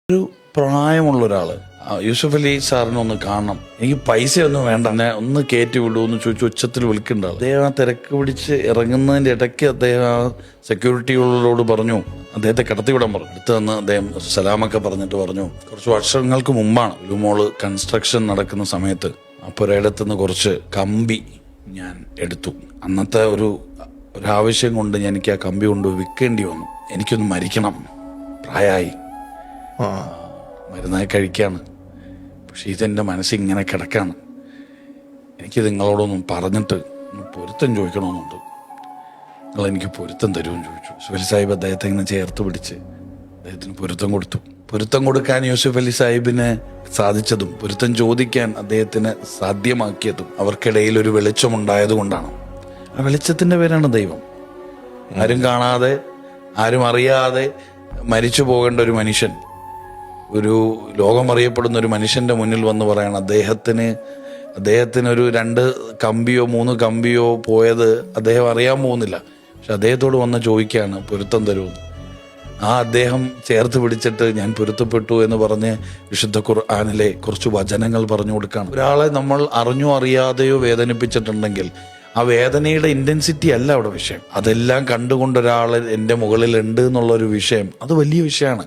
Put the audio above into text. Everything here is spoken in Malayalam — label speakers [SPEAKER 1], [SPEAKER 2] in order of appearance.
[SPEAKER 1] ഒരു പ്രായമുള്ള ഒരാള് യൂസഫ് അലി സാറിനെ ഒന്ന് കാണണം, എനിക്ക് പൈസയൊന്നും വേണ്ട, എന്നെ ഒന്ന് കയറ്റി വിടൂ എന്ന് ചോദിച്ചു ഉച്ചത്തിൽ വിളിക്കുന്നുണ്ട്. അദ്ദേഹം ആ തിരക്ക് പിടിച്ച് ഇറങ്ങുന്നതിന്റെ ഇടയ്ക്ക് അദ്ദേഹം ആ സെക്യൂരിറ്റികളോട് പറഞ്ഞു അദ്ദേഹത്തെ കടത്തിവിടാൻ പറഞ്ഞു. അടുത്ത് വന്ന് അദ്ദേഹം സലാമൊക്കെ പറഞ്ഞിട്ട് പറഞ്ഞു, കുറച്ച് വർഷങ്ങൾക്ക് മുമ്പാണ് ലുമോള് കൺസ്ട്രക്ഷൻ നടക്കുന്ന സമയത്ത് അപ്പോൾ ഒരിടത്തുനിന്ന് കുറച്ച് കമ്പി ഞാൻ എടുത്തു. അന്നത്തെ ഒരാവശ്യം കൊണ്ട് എനിക്ക് ആ കമ്പി കൊണ്ട് വിൽക്കേണ്ടി വന്നു. എനിക്കൊന്ന് മരിക്കണം, പ്രായമായി, മരുന്നായി കഴിക്കാണ്. പക്ഷെ ഇതെൻ്റെ മനസ്സിങ്ങനെ കിടക്കാണ്. എനിക്ക് നിങ്ങളോടൊന്നും പറഞ്ഞിട്ട് പൊരുത്തം ചോദിക്കണമെന്നുണ്ട്. നിങ്ങൾ എനിക്ക് പൊരുത്തം തരുമെന്ന് ചോദിച്ചു. യൂസുഫ് അലി സാഹിബ് അദ്ദേഹത്തെ ഇങ്ങനെ ചേർത്ത് പിടിച്ച് അദ്ദേഹത്തിന് പൊരുത്തം കൊടുത്തു. പൊരുത്തം കൊടുക്കാൻ യൂസുഫ് അലി സാഹിബിന് സാധിച്ചതും പൊരുത്തം ചോദിക്കാൻ അദ്ദേഹത്തിന് സാധ്യമാക്കിയതും അവർക്കിടയിൽ ഒരു വെളിച്ചമുണ്ടായത് കൊണ്ടാണ്. ആ വെളിച്ചത്തിൻ്റെ പേരാണ് ദൈവം. ആരും കാണാതെ ആരും അറിയാതെ മരിച്ചു പോകേണ്ട ഒരു മനുഷ്യൻ, ഒരു ലോകം അറിയപ്പെടുന്ന ഒരു മനുഷ്യന്റെ മുന്നിൽ വന്ന് പറയണം അദ്ദേഹത്തിന് ഒരു 2 കമ്പിയോ 3 കമ്പിയോ പോയത് അദ്ദേഹം അറിയാൻ പോകുന്നില്ല. പക്ഷെ അദ്ദേഹത്തോട് വന്ന് ചോദിക്കുകയാണ് പൊരുത്തം തരുമെന്ന്. ആ അദ്ദേഹം ചേർത്ത് പിടിച്ചിട്ട് ഞാൻ പൊരുത്തപ്പെട്ടു എന്ന് പറഞ്ഞ് വിശുദ്ധ ഖുർആനിലെ കുറച്ച് വചനങ്ങൾ പറഞ്ഞു കൊടുക്കുകയാണ്. ഒരാളെ നമ്മൾ അറിഞ്ഞോ അറിയാതെയോ വേദനിപ്പിച്ചിട്ടുണ്ടെങ്കിൽ ആ വേദനയുടെ ഇന്റൻസിറ്റി അല്ല അവിടെ വിഷയം. അതെല്ലാം കണ്ടുകൊണ്ട് ഒരാൾ എൻ്റെ മുകളിൽ ഉണ്ട് എന്നുള്ളൊരു വിഷയം, അത് വലിയ വിഷയമാണ്.